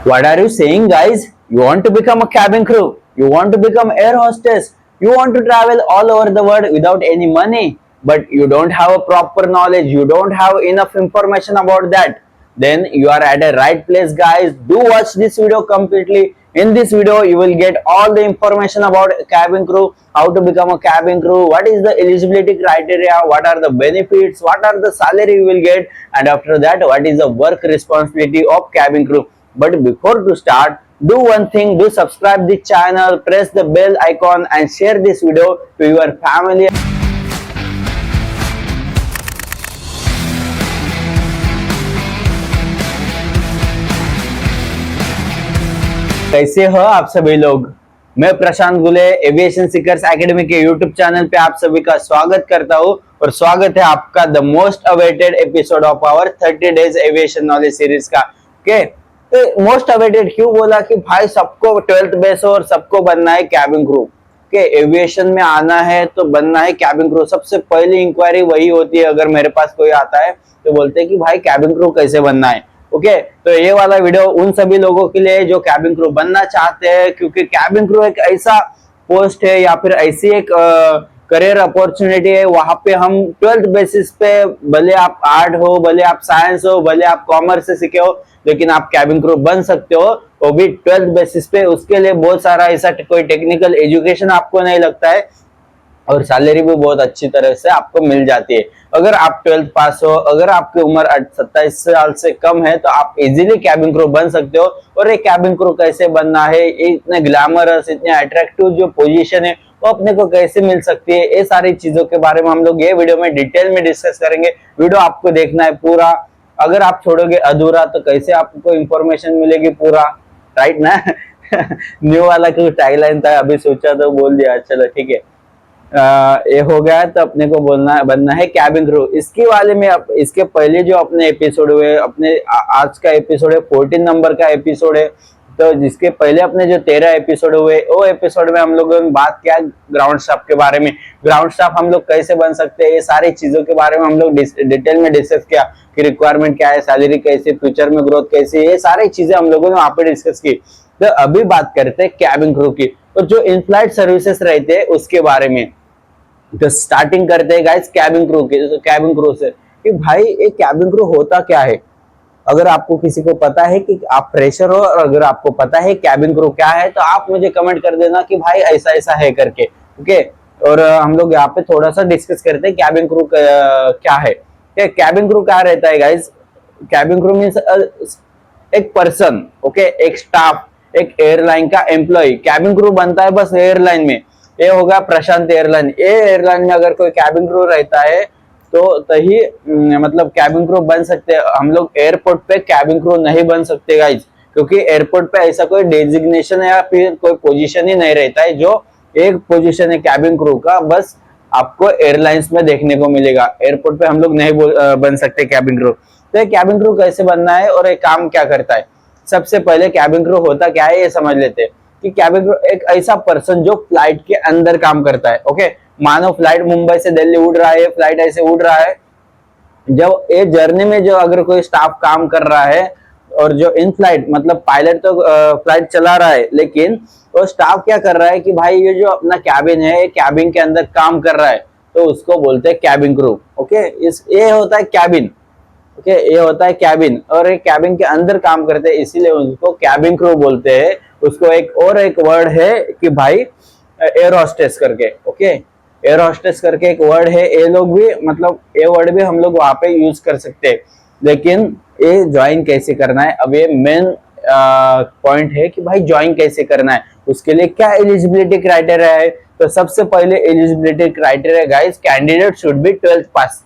What are you saying, guys? You want to become a cabin crew? You want to become air hostess? You want to travel all over the world without any money, but you don't have a proper knowledge, you don't have enough information about that. Then you are at a right place, guys. Do watch this video completely. In this video, you will get all the information about cabin crew, how to become a cabin crew, what is the eligibility criteria, what are the benefits, what are the salary you will get, and after that, what is the work responsibility of cabin crew. But before to start, do one thing, do subscribe the channel, press the bell icon and share this video to your family. कैसे हो आप सभी लोग। मैं प्रशांत गुले aviation seekers academy के YouTube channel पे आप सभी का स्वागत करता हूँ और स्वागत है आपका the most awaited episode of our 30 days aviation knowledge series का। ओके, तो मोस्ट अवेटेड क्यों बोला कि भाई सबको 12th बेस और सबको बनना है कैबिन क्रू के एविएशन में आना है तो बनना है कैबिन क्रू। सबसे पहली इंक्वायरी वही होती है, अगर मेरे पास कोई आता है तो बोलते हैं कि भाई कैबिन क्रू कैसे बनना है। ओके, तो ये वाला वीडियो उन सभी लोगों के लिए जो कैबिन क्रू बनना चाहते हैं, क्योंकि कैबिन क्रू एक ऐसा पोस्ट है या फिर ऐसी एक करियर अपॉर्चुनिटी है, वहां पे हम 12th बेसिस पे, भले आप आर्ट हो, भले आप साइंस हो, भले आप कॉमर्स से सीखे हो, लेकिन आप कैबिन क्रू बन सकते हो वो भी 12th बेसिस पे। उसके लिए बहुत सारा ऐसा कोई टेक्निकल एजुकेशन आपको नहीं लगता है और सैलरी भी बहुत अच्छी तरह से आपको मिल जाती है। अगर आप 12th पास हो, अगर आपकी उम्र 27 साल से कम है तो आप इजीली कैबिन क्रू बन सकते हो। और एक कैबिन क्रू कैसे बनना है, इतने ग्लैमरस, इतने अट्रैक्टिव जो पोजीशन है वो अपने को कैसे मिल सकती है, ये सारी चीजों के बारे में हम लोग ये वीडियो में डिटेल में डिस्कस करेंगे। वीडियो आपको देखना है पूरा, अगर आप छोड़ोगे अधूरा तो कैसे आपको इंफॉर्मेशन मिलेगी पूरा, राइट ना। न्यू वाला कुछ टैगलाइन था, अभी सोचा तो बोल दिया, चलो ठीक है। ये हो गया तो अपने को बनना है कैबिन क्रू। इसके वाले में इसके पहले जो अपने एपिसोड हुए, अपने आज का एपिसोड है 14 नंबर का एपिसोड है, तो जिसके पहले अपने जो 13 एपिसोड हुए वो एपिसोड में हम लोगों ने बात किया ग्राउंड स्टाफ के बारे में। ग्राउंड स्टाफ हम लोग कैसे बन सकते हैं, ये सारी चीजों के बारे में हम लोग डिटेल में डिस्कस किया कि रिक्वायरमेंट क्या है, सैलरी कैसे, फ्यूचर में ग्रोथ कैसे, ये सारी चीजें हम लोगों ने वहां पे डिस्कस की। तो अभी बात करते हैं कैबिन क्रू की, तो जो इन फ्लाइट सर्विसेज रहते हैं उसके बारे में। तो स्टार्टिंग करते हैं गाइस कैबिन क्रू की। तो कैबिन क्रू से कि भाई एक कैबिन क्रू होता क्या है, अगर आपको किसी को पता है कि आप फ्रेशर हो और अगर आपको पता है कैबिन क्रू क्या है तो आप मुझे कमेंट कर देना कि भाई ऐसा ऐसा है करके। ओके, और हम लोग यहाँ पे थोड़ा सा डिस्कस करते हैं कैबिन क्रू क्या है। कैबिन क्रू क्या रहता है गाइस, कैबिन क्रू मीन्स एक पर्सन, ओके, एक स्टाफ, एक एयरलाइन का एम्प्लॉय कैबिन क्रू बनता है बस एयरलाइन में। ये होगा प्रशांत एयरलाइन। ये एयरलाइन में अगर कोई कैबिन क्रू रहता है तो तही मतलब कैबिन क्रू बन सकते हैं। हम लोग एयरपोर्ट पे कैबिन क्रू नहीं बन सकते गाइज, क्योंकि एयरपोर्ट पे ऐसा कोई डेजिग्नेशन या फिर कोई पोजीशन ही नहीं रहता है। जो एक पोजीशन है कैबिन क्रू का, बस आपको एयरलाइंस में देखने को मिलेगा। एयरपोर्ट पे हम लोग नहीं बन सकते कैबिन क्रू। तो कैबिन क्रू कैसे बनना है और एक काम क्या करता है, सबसे पहले कैबिन क्रू होता क्या है ये समझ लेते हैं। कि कैबिन क्रू एक ऐसा पर्सन जो फ्लाइट के अंदर काम करता है। ओके, मानो फ्लाइट मुंबई से दिल्ली उड़ रहा है, फ्लाइट ऐसे उड़ रहा है, जब ये जर्नी में जो अगर कोई स्टाफ काम कर रहा है और जो इन फ्लाइट मतलब पायलट तो फ्लाइट चला रहा है, लेकिन वो स्टाफ क्या कर रहा है कि भाई ये जो अपना कैबिन है, ये कैबिन के अंदर काम कर रहा है, तो उसको बोलते हैं कैबिन क्रू। ओके, ये होता है कैबिन। ओके, ये होता है कैबिन और एक कैबिन के अंदर काम करते हैं, इसीलिए उसको कैबिन क्रू बोलते हैं। उसको एक वर्ड है कि भाई एयर होस्टेस करके। ओके, एयर होस्टेस करके एक वर्ड है, ये लोग भी मतलब ये वर्ड भी हम लोग वहां पे यूज कर सकते हैं। लेकिन ये ज्वाइन कैसे करना है, अब ये मेन पॉइंट है कि भाई ज्वाइन कैसे करना है, उसके लिए क्या एलिजिबिलिटी क्राइटेरिया है। तो सबसे पहले eligibility criteria guys, candidate should B 12th pass.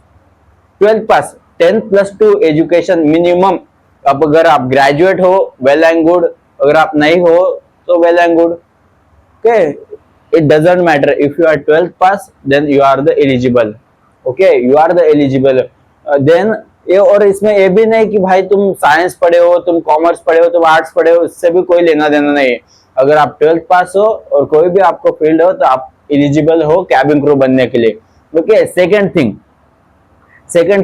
12th pass, 10+2 education minimum. अब अगर आप ग्रेजुएट हो वेल एंड गुड, अगर आप नहीं हो तो well and good. Okay, it doesn't matter, if you are 12th pass then you are the eligible. Okay, you are the eligible. Then ये, और इसमें ये भी नहीं कि भाई तुम साइंस पढ़े हो, तुम कॉमर्स पढ़े हो, तुम आर्ट्स पढ़े हो, इससे भी कोई लेना देना नहीं है। अगर आप 12th पास हो और कोई भी आपको फील्ड हो तो आप एलिजिबल हो कैबिन क्रू बनने के लिए। ओके, सेकंड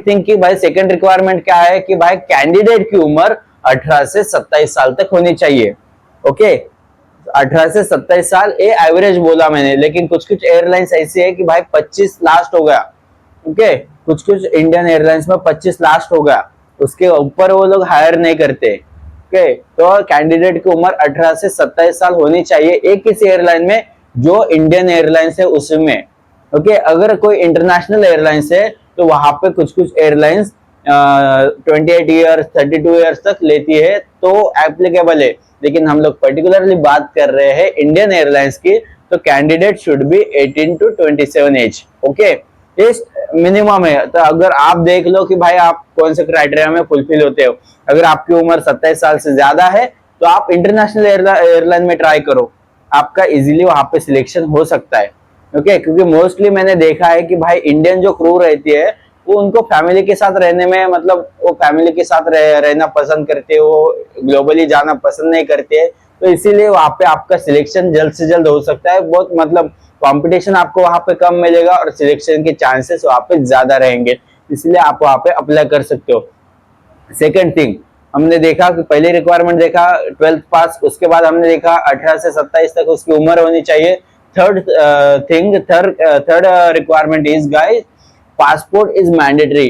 थिंग कि भाई सेकंड रिक्वायरमेंट क्या है कि भाई कैंडिडेट की उम्र 18 से 27 साल तक होनी चाहिए। ओके, 18 से 27 साल ये एवरेज बोला मैंने, लेकिन कुछ कुछ एयरलाइंस ऐसी है कि भाई 25 लास्ट हो गया। ओके, कुछ कुछ इंडियन एयरलाइंस में 25 लास्ट हो गया, उसके ऊपर वो लोग हायर नहीं करते। ओके, तो कैंडिडेट की उम्र 18 से 27 साल होनी चाहिए एक किसी एयरलाइन में जो इंडियन एयरलाइंस है उसमें। ओके, अगर कोई इंटरनेशनल एयरलाइंस है तो वहां पे कुछ कुछ एयरलाइंस 28 ईयर्स 32 ईयर्स तक लेती है तो एप्लीकेबल है, लेकिन हम लोग पर्टिकुलरली बात कर रहे हैं इंडियन एयरलाइंस की, तो candidate should be 18 to 27 age. Okay, इस मिनिमम है। तो अगर आप देख लो कि भाई आप कौन से क्राइटेरिया में फुलफिल होते हो, अगर आपकी उम्र 27 साल से ज्यादा है तो आप इंटरनेशनल एयरलाइन में ट्राई करो, आपका इजीली वहां पे सिलेक्शन हो सकता है। ओके, क्योंकि मोस्टली मैंने देखा है कि भाई इंडियन जो क्रू रहती है वो उनको फैमिली के साथ रहने में, मतलब वो फैमिली के साथ रहना पसंद करते हैं, वो ग्लोबली जाना पसंद नहीं करते हैं, तो इसीलिए वहां पे आपका सिलेक्शन जल्द से जल्द हो सकता है। बहुत मतलब कंपटीशन आपको वहां पे कम मिलेगा और सिलेक्शन के चांसेस वहां पे ज्यादा रहेंगे, इसलिए आप वहां पे अप्लाई कर सकते हो। सेकंड थिंग, हमने देखा कि पहले रिक्वायरमेंट देखा 12th पास, उसके बाद हमने देखा 18 से 27 तक उसकी उम्र होनी चाहिए। Third requirement is guys, passport is mandatory.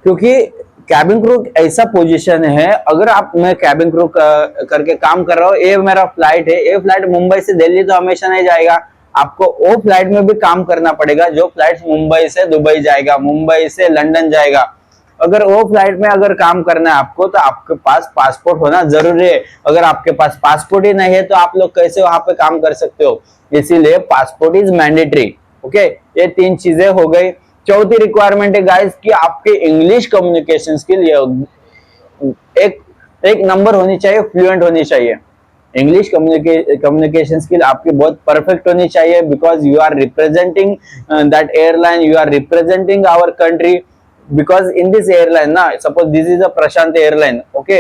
क्योंकि कैबिन क्रू ऐसा पोजीशन है, अगर आप, मैं कैबिन क्रू करके काम कर रहा हूँ, ये मेरा फ्लाइट है, ये फ्लाइट मुंबई से दिल्ली तो हमेशा नहीं जाएगा, आपको वो फ्लाइट में भी काम करना पड़ेगा जो फ्लाइट मुंबई से दुबई जाएगा, मुंबई से लंदन जाएगा। अगर वो फ्लाइट में अगर काम करना है आपको तो आपके पास पासपोर्ट होना जरूरी है। अगर आपके पास पासपोर्ट ही नहीं है तो आप लोग कैसे वहां पे काम कर सकते हो, इसीलिए पासपोर्ट इज मैंडेटरी। ओके, ये तीन चीजें हो गई। चौथी रिक्वायरमेंट है गाइस कि आपके इंग्लिश कम्युनिकेशन स्किल एक एक नंबर होनी चाहिए, फ्लुएंट होनी चाहिए। इंग्लिश कम्युनिकेशन स्किल आपकी बहुत परफेक्ट होनी चाहिए, because you are representing that airline, you are representing our country, because in this airline na, suppose this is a Prashant airline, okay,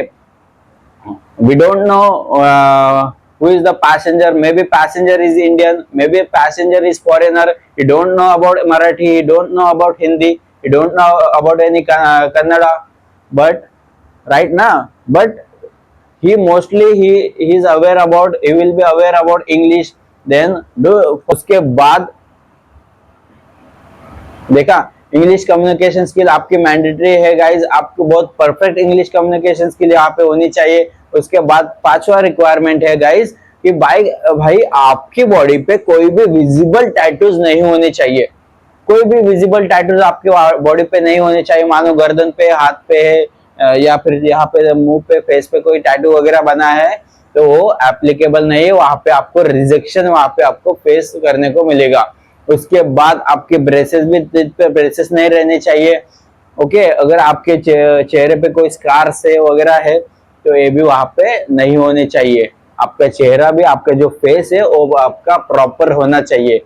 we don't know who is the passenger, maybe passenger is Indian, maybe passenger is foreigner, you don't know about Marathi, you don't know about Hindi, you don't know about any Kannada, but right now, but he mostly he is aware about, he will be aware about English, then do उसके बाद देखा English communication skill आपकी mandatory है guys, आपको बहुत perfect English communication skill यहाँ पे होनी चाहिए। उसके बाद पांचवा रिक्वायरमेंट है गाइज कि भाई आपकी बॉडी पे कोई भी विजिबल टैटूज नहीं होने चाहिए, कोई भी विजिबल टैटूज आपके बॉडी पे नहीं होने चाहिए। मानो गर्दन पे, हाथ पे है, या फिर यहाँ पे मुंह पे, फेस पे कोई टैटू वगैरह बना है तो वो एप्लीकेबल नहीं है, वहां पे आपको रिजेक्शन वहां पे आपको फेस करने को मिलेगा। उसके बाद आपके ब्रेसेस भी, पे ब्रेसेस नहीं रहने चाहिए। ओके, अगर आपके चेहरे पे कोई स्कार से वगैरह है तो ये भी वहां पे नहीं होने चाहिए। आपका चेहरा भी, आपका जो फेस है वो आपका प्रॉपर होना चाहिए।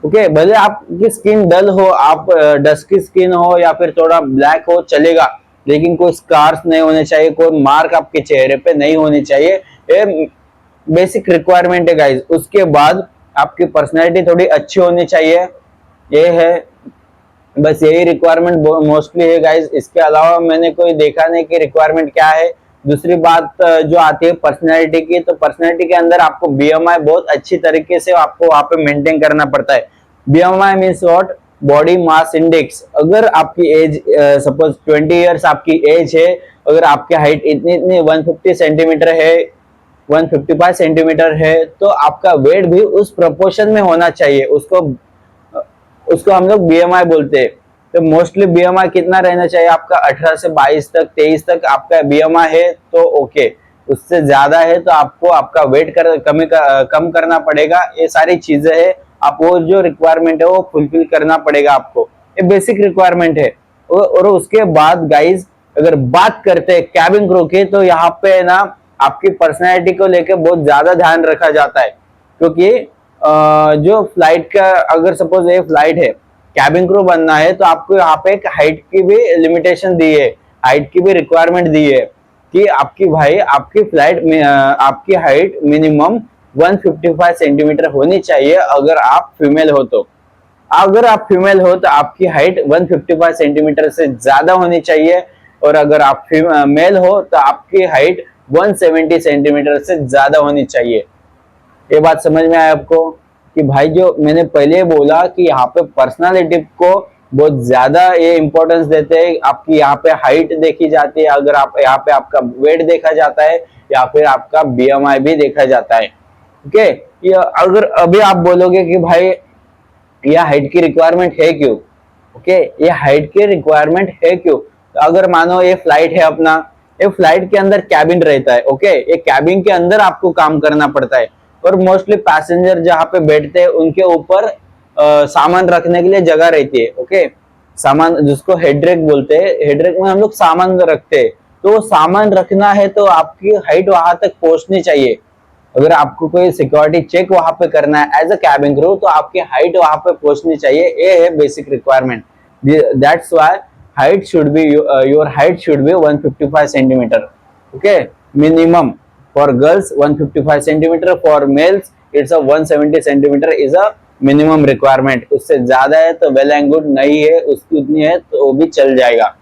ओके, भले आपकी स्किन डल हो, आप डस्की स्किन हो या फिर थोड़ा ब्लैक हो चलेगा, लेकिन कोई स्कार्स नहीं होने चाहिए, कोई मार्क आपके चेहरे पे नहीं होनी चाहिए। ये बेसिक रिक्वायरमेंट है गाइज। उसके बाद आपकी पर्सनैलिटी थोड़ी अच्छी होनी चाहिए, ये है, बस यही रिक्वायरमेंट मोस्टली है गाइज। इसके अलावा मैंने कोई देखा नहीं कि रिक्वायरमेंट क्या है। दूसरी बात जो आती है पर्सनैलिटी की, तो पर्सनैलिटी के अंदर आपको बीएमआई बहुत अच्छी तरीके से आपको वहां पे मेंटेन करना पड़ता है। BMI means what, body mass index. अगर आपकी एज सपोज 20 इयर्स आपकी एज है, अगर आपकी हाइट इतनी इतनी 150 सेंटीमीटर है, 155 सेंटीमीटर है, तो आपका वेट भी उस प्रोपोर्शन में होना चाहिए। उसको हम लोग बीएमआई बोलते हैं। तो मोस्टली बीएमआई कितना रहना चाहिए आपका, 18 से 22 तक, 23 तक आपका बीएमआई है तो ओके। उससे ज्यादा है तो आपको आपका वेट कम करना पड़ेगा। ये सारी चीजें है, आप वो जो रिक्वायरमेंट है वो फुलफिल करना पड़ेगा आपको। ये बेसिक रिक्वायरमेंट है। और उसके बाद गाइज अगर बात करते हैं कैबिन क्रू की, तो यहाँ पे ना आपकी पर्सनैलिटी को लेकर बहुत ज्यादा ध्यान रखा जाता है, क्योंकि जो फ्लाइट का, अगर सपोज ये फ्लाइट है, कैबिन क्रू बनना है तो आपको यहाँ पे एक हाइट की भी लिमिटेशन दी है, हाइट की भी रिक्वायरमेंट दी है कि आपकी फ्लाइट में आपकी हाइट मिनिमम 155 सेंटीमीटर होनी चाहिए। अगर आप फीमेल हो तो, अगर आप फीमेल हो तो आपकी हाइट 155 सेंटीमीटर से ज्यादा होनी चाहिए। और अगर आप मेल हो तो आपकी हाइट 170 सेंटीमीटर से ज्यादा होनी चाहिए। ये बात समझ में आया आपको कि भाई जो मैंने पहले बोला कि यहाँ पे पर्सनालिटी को बहुत ज्यादा ये इंपॉर्टेंस देते हैं। आपकी यहाँ पे हाइट देखी जाती है, अगर आप यहाँ पे आपका वेट देखा जाता है या फिर आपका बीएमआई भी देखा जाता है। ओके, ये अगर अभी आप बोलोगे कि भाई यह हाइट की रिक्वायरमेंट है क्यों, ओके, ये हाइट की रिक्वायरमेंट है क्यों, तो अगर मानो ये फ्लाइट है अपना, ये फ्लाइट के अंदर कैबिन रहता है, ओके, ये कैबिन के अंदर आपको काम करना पड़ता है और मोस्टली पैसेंजर जहाँ पे बैठते हैं उनके ऊपर सामान रखने के लिए जगह रहती है। ओके, सामान जिसको हेडरेक बोलते हैं, हेडरेक में हम लोग सामान रखते हैं, तो वो सामान रखना है तो आपकी हाइट वहां तक पहुंचनी चाहिए। अगर आपको कोई सिक्योरिटी चेक वहां पे करना है एज अ कैबिन क्रू, तो आपकी हाइट वहां पे पहुंचनी चाहिए। ये है basic requirement. That's why height should be your height should be 155 centimetre. Okay, minimum for girls 155 centimetre, for mails it's a 170 centimetre is a minimum requirement. उससे ज्यादा है तो वेल एंड गुड, नहीं है उसकी उतनी है तो वो भी चल जाएगा।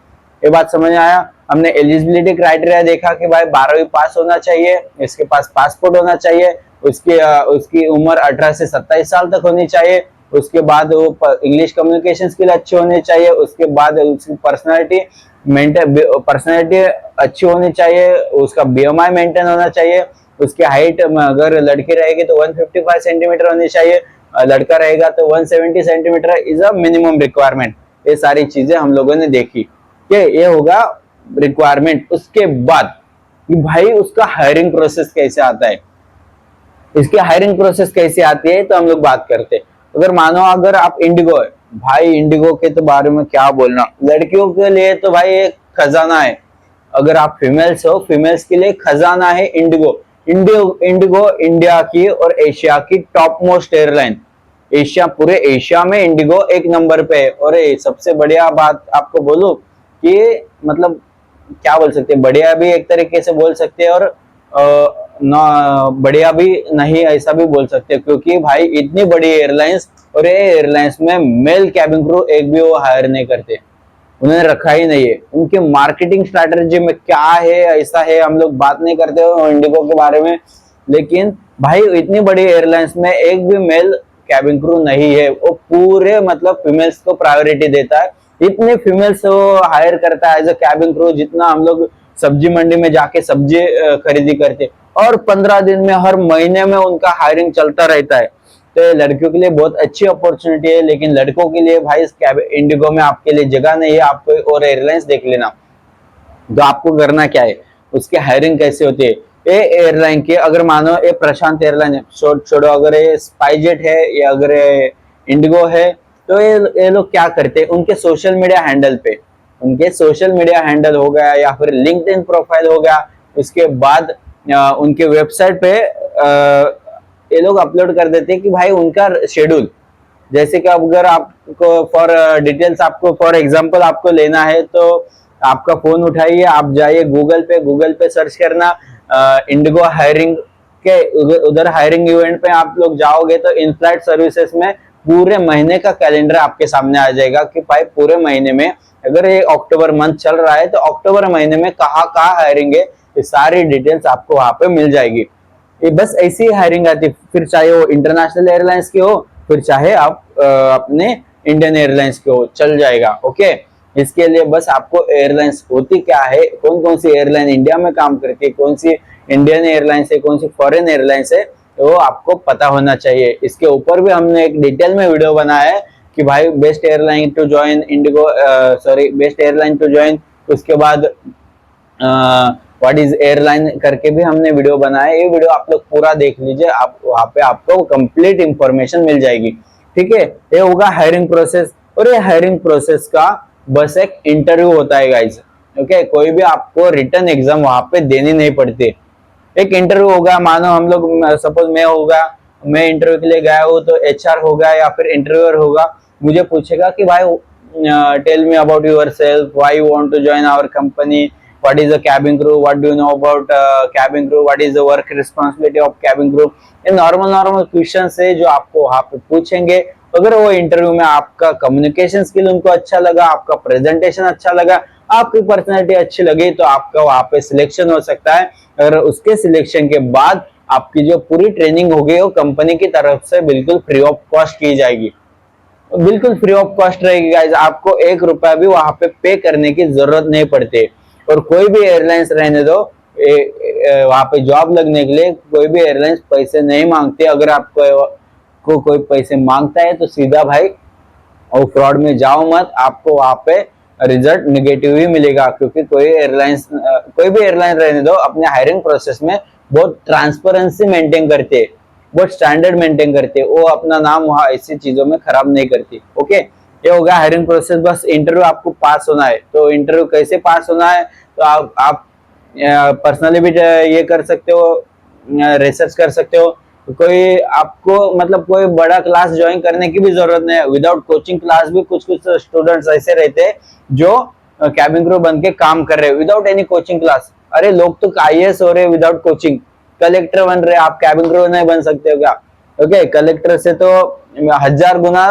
ये बात समझ में आया। हमने एलिजिबिलिटी क्राइटेरिया देखा कि भाई 12वीं पास होना चाहिए, इसके पास पासपोर्ट होना चाहिए, उसकी उम्र 18 से 27 साल तक होनी चाहिए, उसके बाद वो इंग्लिश कम्युनिकेशन स्किल अच्छे होने चाहिए, उसके बाद उसकी पर्सनैलिटी अच्छी होनी चाहिए, उसका बीएमआई मेंटेन होना चाहिए, उसकी हाइट अगर लड़की रहेगी तो 155 सेंटीमीटर होनी चाहिए, लड़का रहेगा तो 170 centimetre is a minimum requirement. ये सारी चीजें हम लोगों ने देखी कि ये होगा रिक्वायरमेंट। उसके बाद कि भाई उसका हायरिंग प्रोसेस कैसे आता है, इसकी हायरिंग प्रोसेस कैसे आती है, तो हम लोग बात करते हैं। अगर मानो अगर आप इंडिगो है, भाई इंडिगो के तो बारे में क्या बोलना, लड़कियों के लिए तो भाई एक खजाना है। अगर आप फीमेल्स हो, फीमेल्स के लिए खजाना है इंडिगो। इंडिगो इंडिया की और एशिया की टॉप मोस्ट एयरलाइन। पूरे एशिया में इंडिगो एक नंबर पे है। और सबसे बढ़िया बात आपको बोलूं कि मतलब क्या बोल सकते हैं, बढ़िया भी एक तरीके से बोल सकते हैं और ना बढ़िया भी नहीं ऐसा भी बोल सकते हैं, क्योंकि भाई इतनी बड़ी एयरलाइंस और ये एयरलाइंस में मेल कैबिन क्रू एक भी वो हायर नहीं करते, उन्होंने रखा ही नहीं है। उनकी मार्केटिंग स्ट्रैटेजी में क्या है ऐसा है, हम लोग बात नहीं करते हो इंडिगो के बारे में, लेकिन भाई इतनी बड़ी एयरलाइंस में एक भी मेल कैबिन क्रू नहीं है। वो पूरे मतलब फीमेल्स को प्रायोरिटी देता है, इतने फीमेल्स वो हायर करता है एज अ कैबिन क्रू, जितना हम लोग सब्जी मंडी में जाके सब्जी खरीदी करते, और 15 दिन में हर महीने में उनका हायरिंग चलता रहता है। तो लड़कियों के लिए बहुत अच्छी अपॉर्चुनिटी है, लेकिन लड़कों के लिए भाई इंडिगो में आपके लिए जगह नहीं है, आपको और एयरलाइंस देख लेना। तो आपको करना क्या है, उसकी हायरिंग कैसे होती है। ये एयरलाइन के अगर मानो ये प्रशांत एयरलाइन है, छोड़ो अगर ये स्पाइसजेट है या अगर ये इंडिगो है, तो ये लोग क्या करते हैं, उनके सोशल मीडिया हैंडल पे, उनके सोशल मीडिया हैंडल हो गया या फिर लिंक्डइन प्रोफाइल हो गया, उसके बाद उनके वेबसाइट पे ये लोग अपलोड कर देते हैं कि भाई उनका शेड्यूल, जैसे कि अगर आपको फॉर डिटेल्स आपको फॉर एग्जांपल आपको लेना है, तो आपका फोन उठाइए, आप जाइए गूगल पे सर्च करना इंडिगो हायरिंग के, उधर हायरिंग इवेंट पे आप लोग जाओगे तो इन फ्लाइट सर्विसेज में पूरे महीने का कैलेंडर आपके सामने आ जाएगा कि भाई पूरे महीने में, अगर ये अक्टूबर मंथ चल रहा है तो अक्टूबर महीने में कहाँ कहाँ हायरिंग है, ये सारी डिटेल्स आपको वहां पे मिल जाएगी। ये बस ऐसी ही हायरिंग आती है, फिर चाहे वो इंटरनेशनल एयरलाइंस की हो, फिर चाहे आप अपने इंडियन एयरलाइंस की हो, चल जाएगा। ओके, इसके लिए बस आपको एयरलाइंस होती क्या है, कौन कौन सी एयरलाइन इंडिया में काम करती है, कौन सी इंडियन एयरलाइंस है, कौन सी फॉरेन एयरलाइंस है, वो आपको पता होना चाहिए। इसके ऊपर भी हमने एक डिटेल में वीडियो बनाया है कि भाई best airline to join IndiGo, sorry best airline to join, उसके बाद व्हाट इज एयरलाइन करके भी हमने वीडियो बनाया। ये वीडियो आप लोग पूरा देख लीजिए, आप वहां पे आपको कंप्लीट इंफॉर्मेशन मिल जाएगी। ठीक है, ये होगा हायरिंग प्रोसेस। और ये हायरिंग प्रोसेस का बस एक इंटरव्यू होता है गाइस। ओके, कोई भी आपको रिटर्न एग्जाम वहां पे देनी नहीं पड़ती, एक इंटरव्यू होगा। मानो हम लोग सपोज मैं इंटरव्यू के लिए गया हूँ, तो एचआर होगा या फिर इंटरव्यूअर होगा, मुझे पूछेगा कि भाई tell me about yourself, why you want to join our company, what is a cabin crew, what do you know about cabin crew, what is the work responsibility of cabin crew. ये normal question है जो आपको वहां पे पूछेंगे, अगर वो interview में आपका कम्युनिकेशन स्किल उनको अच्छा लगा, आपका प्रेजेंटेशन अच्छा लगा, आपकी पर्सनैलिटी अच्छी लगी, तो आपका वहां पे सिलेक्शन हो सकता है। अगर उसके सिलेक्शन के बाद आपकी जो पूरी ट्रेनिंग होगी वो कंपनी की तरफ से बिल्कुल फ्री ऑफ कॉस्ट की जाएगी, बिल्कुल फ्री ऑफ कॉस्ट रहेगी गाइस। आपको 1 रुपया भी वहां पे पे करने की जरूरत नहीं पड़ती। और कोई भी एयरलाइंस रहने दो, वहां पे जॉब लगने के लिए कोई भी एयरलाइंस पैसे नहीं मांगते। अगर आपको को कोई पैसे मांगता है तो सीधा भाई और फ्रॉड में जाओ मत, आपको वहां पे रिजल्ट निगेटिव ही मिलेगा। क्योंकि कोई भी एयरलाइन रहने दो, अपने हायरिंग प्रोसेस में बहुत ट्रांसपेरेंसी मेंटेन करते, बहुत स्टैंडर्ड मेंटेन करते, वो अपना नाम वहां ऐसी चीजों में खराब नहीं करती। ओके, ये हो गया हायरिंग प्रोसेस। बस इंटरव्यू आपको पास होना है। तो इंटरव्यू कैसे पास होना है, तो आप पर्सनली भी ये कर सकते हो, रिसर्च कर सकते हो। कोई आपको मतलब कोई बड़ा क्लास ज्वाइन करने की भी जरूरत नहीं है। विदाउट कोचिंग क्लास भी कुछ कुछ स्टूडेंट्स ऐसे रहते हैं जो कैबिन क्रू बन के काम कर रहे हैं विदाउट एनी कोचिंग क्लास। अरे लोग तो आईएएस हो रहे हैं विदाउट कोचिंग, कलेक्टर बन रहे, आप कैबिन क्रू नहीं बन सकते हो क्या? ओके, कलेक्टर से तो 1000 गुना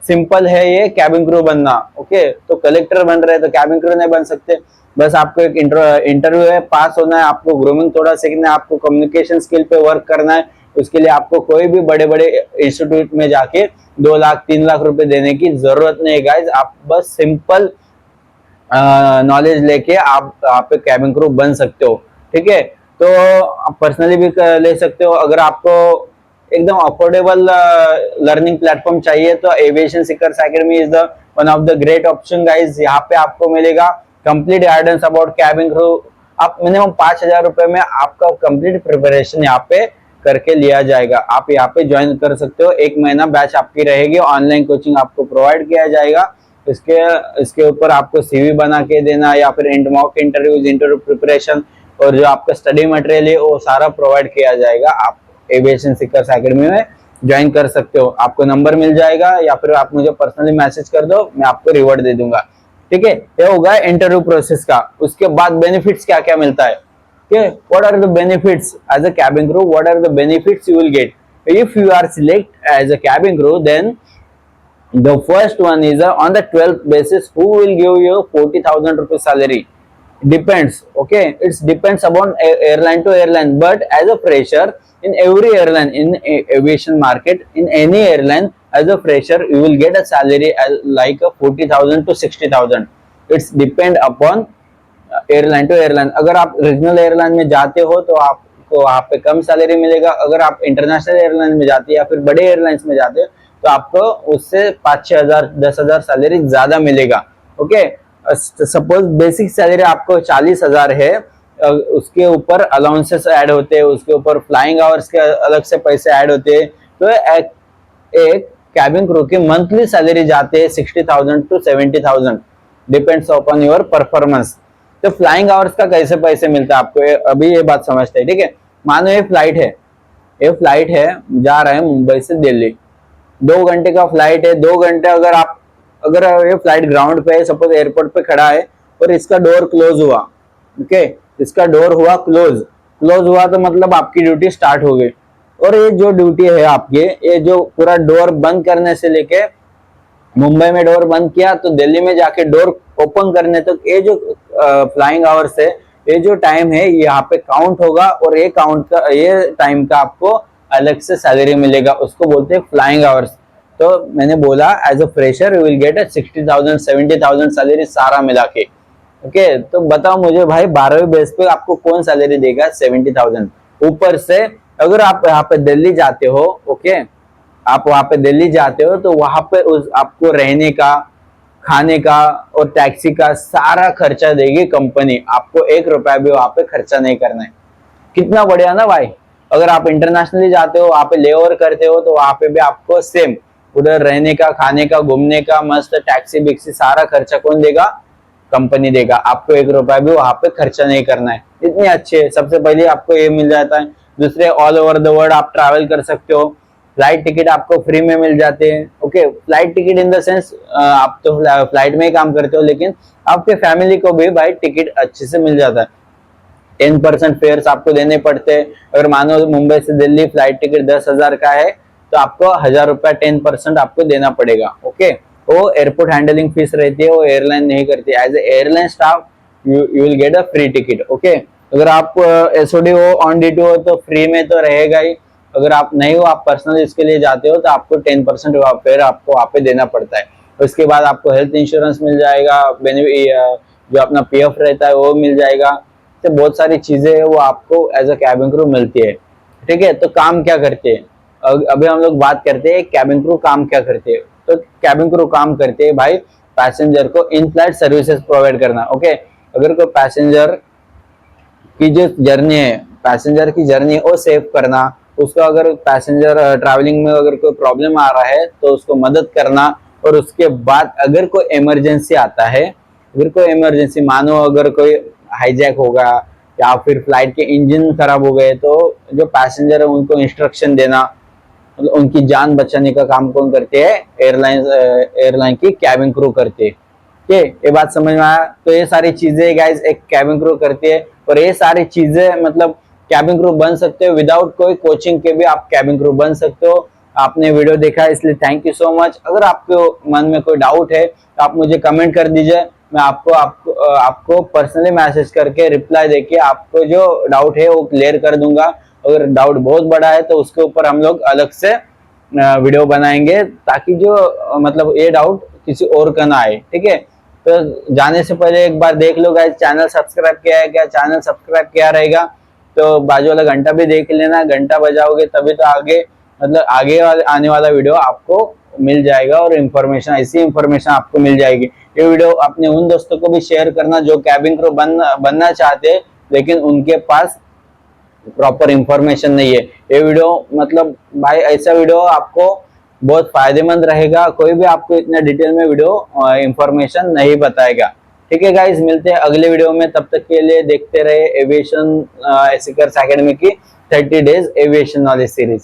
सिंपल है ये कैबिन क्रू बनना। ओके, तो कलेक्टर बन रहे तो कैबिन क्रू नहीं बन सकते। बस आपको एक इंटरव्यू है, पास होना है, आपको ग्रूमिंग थोड़ा सीखना है, आपको कम्युनिकेशन स्किल पे वर्क करना है। उसके लिए आपको कोई भी बड़े बड़े इंस्टीट्यूट में जाके 2 लाख 3 लाख रुपए देने की जरूरत नहीं है गाइज। आप बस सिंपल नॉलेज लेके आप कैबिन क्रू बन सकते हो। ठीक है, तो आप पर्सनली भी ले सकते हो। अगर आपको एकदम अफोर्डेबल लर्निंग प्लेटफॉर्म चाहिए तो aviation seekers academy is the one of the great option guys. यहाँ पे आपको मिलेगा complete guidance about cabin crew. आप मिनिमम 5000 रुपए में आपका कंप्लीट प्रिपरेशन यहाँ पे करके लिया जाएगा। आप यहाँ पे ज्वाइन कर सकते हो। 1 महीना बैच आपकी रहेगी, ऑनलाइन कोचिंग आपको प्रोवाइड किया जाएगा। इसके ऊपर आपको सीवी बना के देना या फिर मॉक इंटरव्यूज, इंटरव्यू प्रिपरेशन और जो आपका स्टडी मटेरियल है वो सारा प्रोवाइड किया जाएगा। आप एविएशन सीकर्स एकेडमी में ज्वाइन कर सकते हो। आपको नंबर मिल जाएगा या फिर आप मुझे पर्सनली मैसेज कर दो, मैं आपको रिवॉर्ड दे दूंगा। ठीक है, ये होगा इंटरव्यू प्रोसेस का। उसके बाद बेनिफिट्स क्या क्या मिलता है। Okay, what are the benefits as a cabin crew? What are the benefits you will get if you are selected as a cabin crew? Then the first one is on the 12th basis, who will give you 40,000 rupees salary? Depends. Okay, it depends upon airline to airline. But as a fresher, in every airline, in aviation market, in any airline, as a fresher, you will get a salary like 40,000 to 60,000. It's depend upon airline to airline. अगर आप regional airline में जाते हो तो आपको वहां पे कम salary मिलेगा। अगर आप इंटरनेशनल एयरलाइन में जाते हैं या फिर बड़े एयरलाइंस में जाते हो तो आपको उससे 5-6 हजार 10 हजार सैलरी ज्यादा मिलेगा। ओके, सपोज बेसिक सैलरी आपको 40,000 है, उसके ऊपर अलाउंसेस ऐड होते हैं, उसके ऊपर फ्लाइंग आवर्स के अलग से पैसे ऐड होते हैं। तो एक कैबिन क्रू की मंथली सैलरी जाते हैं 60,000 to 70,000, depends upon your performance. तो फ्लाइंग आवर्स का कैसे पैसे मिलता है आपको, अभी ये बात समझते हैं। ठीक है, मानो ये फ्लाइट है, जा रहे हैं मुंबई से दिल्ली, 2 घंटे का फ्लाइट है। 2 घंटे अगर ये फ्लाइट ग्राउंड पे है, सपोज एयरपोर्ट पे खड़ा है और इसका डोर क्लोज हुआ। ओके, इसका डोर हुआ क्लोज हुआ तो मतलब आपकी ड्यूटी स्टार्ट हो गई। और ये जो ड्यूटी है आपकी, ये जो पूरा डोर बंद करने से लेके मुंबई में डोर बंद किया तो दिल्ली में जाके डोर ओपन करने तक ये जो फ्लाइंग आवर्स है, ये जो टाइम है यहाँ पे काउंट होगा और ये टाइम का आपको अलग से सैलरी मिलेगा, उसको बोलते हैं फ्लाइंग आवर्स। तो मैंने बोला as a fresher you will get 60,000 70,000 salary सारा मिला के। ओके, तो बताओ मुझे भाई 12वीं बेस पे आपको कौन सैलरी देगा 70,000 ऊपर से। अगर आप यहाँ पे दिल्ली जाते हो, ओके, आप वहां पे दिल्ली जाते हो तो वहां पे आपको रहने का, खाने का और टैक्सी का सारा खर्चा देगी कंपनी। आपको 1 रुपया भी वहां पे खर्चा नहीं करना है। कितना बढ़िया ना भाई। अगर आप इंटरनेशनली जाते हो, वहां पे ले ओवर करते हो तो वहां पे भी आपको सेम उधर रहने का, खाने का, घूमने का, मस्त टैक्सी बिक्सी सारा खर्चा कौन देगा? कंपनी देगा। आपको 1 रुपया भी वहां पे खर्चा नहीं करना है। इतनी अच्छी है। सबसे पहले आपको ये मिल जाता है। दूसरे ऑल ओवर द वर्ल्ड आप ट्रैवल कर सकते हो। फ्लाइट टिकट आपको फ्री में मिल जाते हैं। Okay, flight ticket in the sense आप तो फ्लाइट में ही काम करते हो, लेकिन आपके फैमिली को भी भाई टिकट अच्छे से मिल जाता है। 10% फेयर्स आपको देने पड़ते हैं। अगर मानो मुंबई से दिल्ली फ्लाइट टिकट 10,000 का है तो आपको 1000 रुपया 10% आपको देना पड़ेगा। ओके, वो एयरपोर्ट हैंडलिंग फीस रहती है, वो एयरलाइन नहीं करती। As a airline staff you will get a free ticket. Okay, अगर आप एसओडी हो, ऑन ड्यूटी हो तो फ्री में तो रहेगा ही। अगर आप नहीं हो, आप पर्सनल इसके लिए जाते हो तो आपको 10% फिर आपको वहाँ पे देना पड़ता है। उसके बाद आपको हेल्थ इंश्योरेंस मिल जाएगा, जो अपना पीएफ रहता है वो मिल जाएगा। तो बहुत सारी चीजें है वो आपको एज अ कैबिन क्रू मिलती है। ठीक है, तो काम क्या करते हैं अभी हम लोग बात करते हैं, कैबिन क्रू काम क्या करते हैं। तो कैबिन क्रू काम करते हैं भाई पैसेंजर को इन फ्लाइट सर्विसेज प्रोवाइड करना। ओके, अगर कोई पैसेंजर की जो जर्नी है, पैसेंजर की जर्नी वो सेव करना, उसको अगर पैसेंजर ट्रैवलिंग में अगर कोई प्रॉब्लम आ रहा है तो उसको मदद करना। और उसके बाद अगर कोई इमरजेंसी आता है, अगर कोई इमरजेंसी मानो अगर कोई हाईजैक होगा या फिर फ्लाइट के इंजन खराब हो गए, तो जो पैसेंजर है उनको इंस्ट्रक्शन देना, मतलब उनकी जान बचाने का काम कौन करते हैं? एयरलाइन की कैबिन क्रू करते हैं। ठीक, ये बात समझ में आया? तो ये सारी चीजें गाइस एक कैबिन क्रू करती है, और ये सारी चीजें मतलब कैबिन क्रू बन सकते हो विदाउट कोई कोचिंग के भी आप कैबिन क्रू बन सकते हो। आपने वीडियो देखा इसलिए थैंक यू सो मच। अगर आपके मन में कोई डाउट है तो आप मुझे कमेंट कर दीजिए, मैं आपको पर्सनली मैसेज करके रिप्लाई देके आपको जो डाउट है वो क्लियर कर दूंगा। अगर डाउट बहुत बड़ा है तो उसके ऊपर हम लोग अलग से वीडियो बनाएंगे, ताकि जो मतलब ये डाउट किसी और का ना आए। ठीक है, तो जाने से पहले एक बार देख लो गाइस, चैनल सब्सक्राइब किया है क्या? चैनल सब्सक्राइब किया रहेगा तो बाजू वाला घंटा भी देख लेना, घंटा बजाओगे तभी तो आगे मतलब आगे आने वाला वीडियो आपको मिल जाएगा, और इन्फॉर्मेशन ऐसी इन्फॉर्मेशन आपको मिल जाएगी। ये वीडियो अपने उन दोस्तों को भी शेयर करना जो कैबिन क्रू बनना चाहते हैं लेकिन उनके पास प्रॉपर इंफॉर्मेशन नहीं है। ये वीडियो मतलब भाई ऐसा वीडियो आपको बहुत फायदेमंद रहेगा, कोई भी आपको इतना डिटेल में वीडियो इंफॉर्मेशन नहीं बताएगा। ठीक है गाइस, मिलते हैं अगले वीडियो में, तब तक के लिए देखते रहे एविएशन सिकर्स एकेडमी की 30 डेज एविएशन नॉलेज सीरीज।